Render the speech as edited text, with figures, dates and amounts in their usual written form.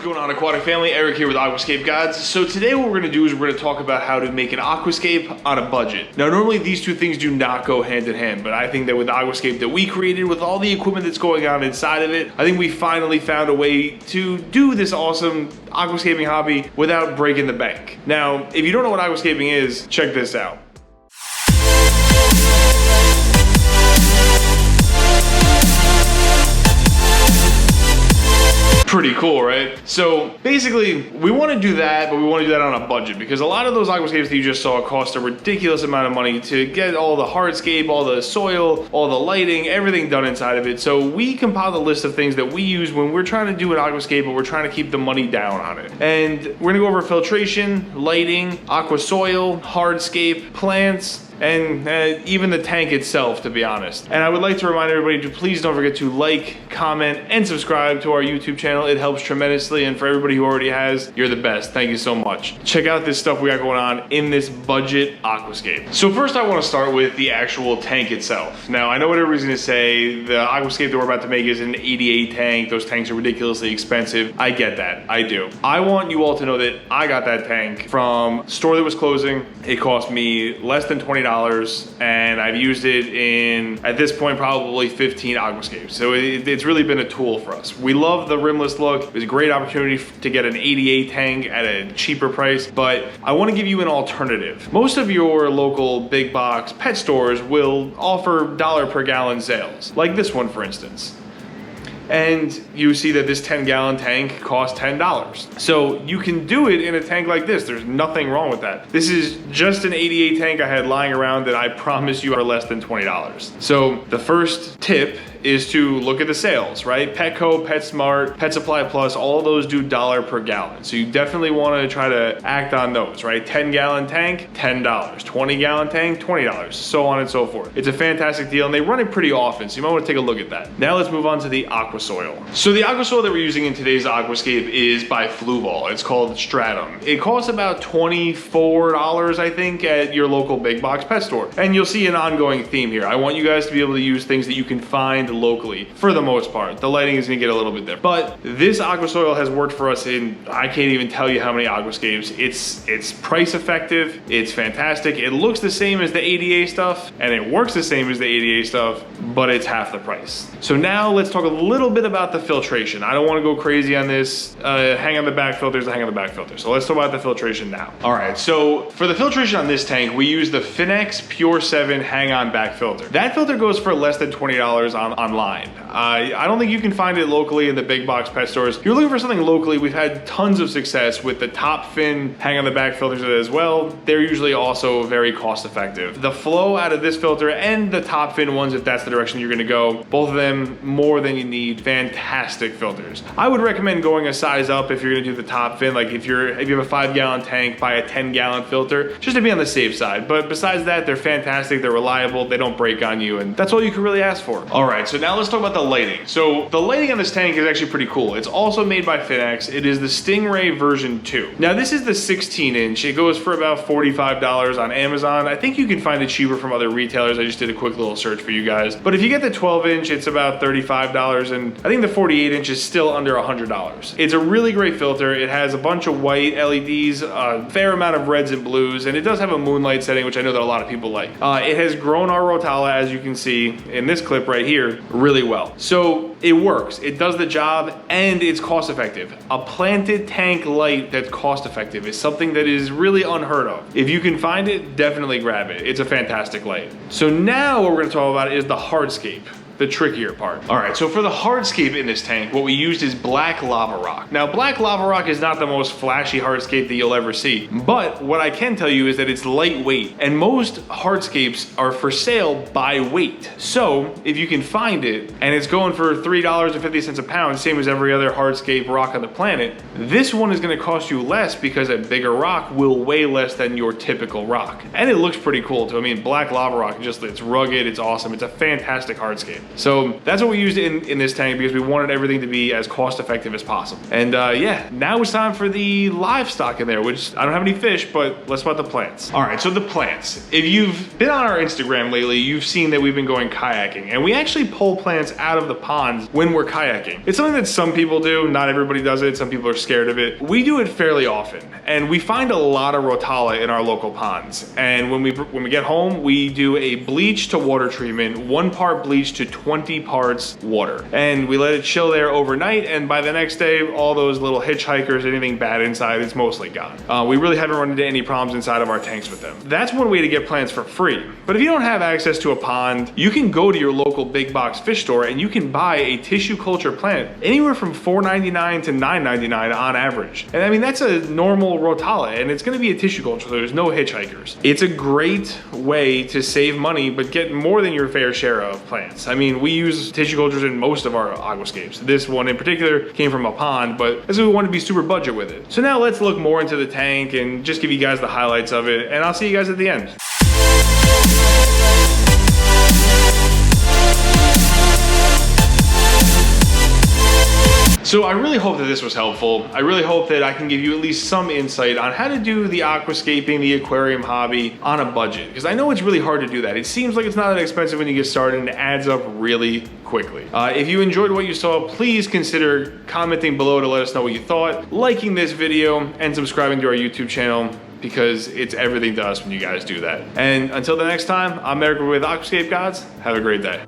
going on, aquatic family? Eric here with Aquascape Gods. So today what we're going to do is we're going to talk about how to make an aquascape on a budget. Now normally these two things do not go hand in hand, but I think that with the aquascape that we created, with all the equipment that's going on inside of it, I think we finally found a way to do this awesome aquascaping hobby without breaking the bank. Now, if you don't know what aquascaping is, check this out. Pretty cool, right? So basically, we want to do that, but we want to do that on a budget because a lot of those aquascapes that you just saw cost a ridiculous amount of money to get all the hardscape, all the soil, all the lighting, everything done inside of it. So we compiled a list of things that we use when we're trying to do an aquascape, but we're trying to keep the money down on it. And we're gonna go over filtration, lighting, aquasoil, hardscape, plants, and even the tank itself, to be honest. And I would like to remind everybody to please don't forget to like, comment, and subscribe to our YouTube channel. It helps tremendously, and for everybody who already has, you're the best. Thank you so much. Check out this stuff we got going on in this budget aquascape. So first I want to start with the actual tank itself. Now I know what everybody's gonna say, the aquascape that we're about to make is an 88 tank. Those tanks are ridiculously expensive. I get that, I do. I want you all to know that I got that tank from a store that was closing. It cost me less than $20. And I've used it in, at this point, probably 15 aquascapes. So it's really been a tool for us. We love the rimless look. It was a great opportunity to get an 88 tank at a cheaper price, but I want to give you an alternative. Most of your local big box pet stores will offer dollar per gallon sales, like this one, for instance. And you see that this 10-gallon tank costs $10. So you can do it in a tank like this. There's nothing wrong with that. This is just an 88 tank I had lying around that I promise you are less than $20. So the first tip is to look at the sales, right? Petco, PetSmart, Pet Supply Plus, all those do dollar per gallon. So you definitely want to try to act on those, right? 10-gallon tank, $10. 20-gallon tank, $20, so on and so forth. It's a fantastic deal, and they run it pretty often, so you might want to take a look at that. Now let's move on to the aquasoil. So the aquasoil that we're using in today's aquascape is by Fluval. It's called Stratum. It costs about $24, I think, at your local big box pet store. And you'll see an ongoing theme here. I want you guys to be able to use things that you can find locally for the most part. The lighting is gonna get a little bit there, but this aquasoil has worked for us in, I can't even tell you how many aquascapes. It's price effective, it's fantastic. It looks the same as the ADA stuff, and it works the same as the ADA stuff, but it's half the price. So now let's talk a little bit about the filtration. I don't want to go crazy on this. Hang on the back filters, hang on the back filter. So let's talk about the filtration now. All right, so for the filtration on this tank, we use the Finex Pure 7 hang on back filter. That filter goes for less than $20 online. I don't think you can find it locally in the big box pet stores. If you're looking for something locally, we've had tons of success with the top fin hang on the back filters as well. They're usually also very cost effective. The flow out of this filter and the top fin ones, if that's the direction you're gonna go, both of them more than you need. Fantastic filters. I would recommend going a size up if you're gonna do the top fin. Like if you have a 5-gallon tank, buy a 10-gallon filter, just to be on the safe side. But besides that, they're fantastic, they're reliable, they don't break on you, and that's all you can really ask for. All right, so now let's talk about the lighting. So the lighting on this tank is actually pretty cool. It's also made by Finex. It is the Stingray version 2. Now this is the 16-inch. It goes for about $45 on Amazon. I think you can find it cheaper from other retailers. I just did a quick little search for you guys. But if you get the 12-inch, it's about $35, and I think the 48-inch is still under $100. It's a really great filter. It has a bunch of white LEDs, a fair amount of reds and blues, and it does have a moonlight setting, which I know that a lot of people like. It has grown our Rotala, as you can see in this clip right here, really well. So it works, it does the job, and it's cost effective. A planted tank light that's cost effective is something that is really unheard of. If you can find it, definitely grab it. It's a fantastic light. So now what we're gonna talk about is the hardscape. The trickier part. All right, so for the hardscape in this tank, what we used is black lava rock. Now, black lava rock is not the most flashy hardscape that you'll ever see, but what I can tell you is that it's lightweight, and most hardscapes are for sale by weight. So if you can find it, and it's going for $3.50 a pound, same as every other hardscape rock on the planet, this one is gonna cost you less because a bigger rock will weigh less than your typical rock. And it looks pretty cool too. I mean, black lava rock, it's rugged, it's awesome, it's a fantastic hardscape. So that's what we used in this tank because we wanted everything to be as cost effective as possible. And yeah, now it's time for the livestock in there, which I don't have any fish, but let's talk about the plants. All right, so the plants. If you've been on our Instagram lately, you've seen that we've been going kayaking, and we actually pull plants out of the ponds when we're kayaking. It's something that some people do, not everybody does it, some people are scared of it. We do it fairly often, and we find a lot of rotala in our local ponds. And when we get home, we do a bleach to water treatment, 1 part bleach to 20 parts water. And we let it chill there overnight, and by the next day, all those little hitchhikers, anything bad inside, it's mostly gone. We really haven't run into any problems inside of our tanks with them. That's one way to get plants for free. But if you don't have access to a pond, you can go to your local big box fish store and you can buy a tissue culture plant anywhere from $4.99 to $9.99 on average. And I mean, that's a normal rotala, and it's gonna be a tissue culture, so there's no hitchhikers. It's a great way to save money, but get more than your fair share of plants. I mean, we use tissue cultures in most of our aquascapes. This one in particular came from a pond, but this is we want to be super budget with it. So now let's look more into the tank and just give you guys the highlights of it, and I'll see you guys at the end. So I really hope that this was helpful. I really hope that I can give you at least some insight on how to do the aquascaping, the aquarium hobby on a budget. Because I know it's really hard to do that. It seems like it's not that expensive when you get started and it adds up really quickly. If you enjoyed what you saw, please consider commenting below to let us know what you thought, liking this video, and subscribing to our YouTube channel, because it's everything to us when you guys do that. And until the next time, I'm Eric with Aquascape Gods. Have a great day.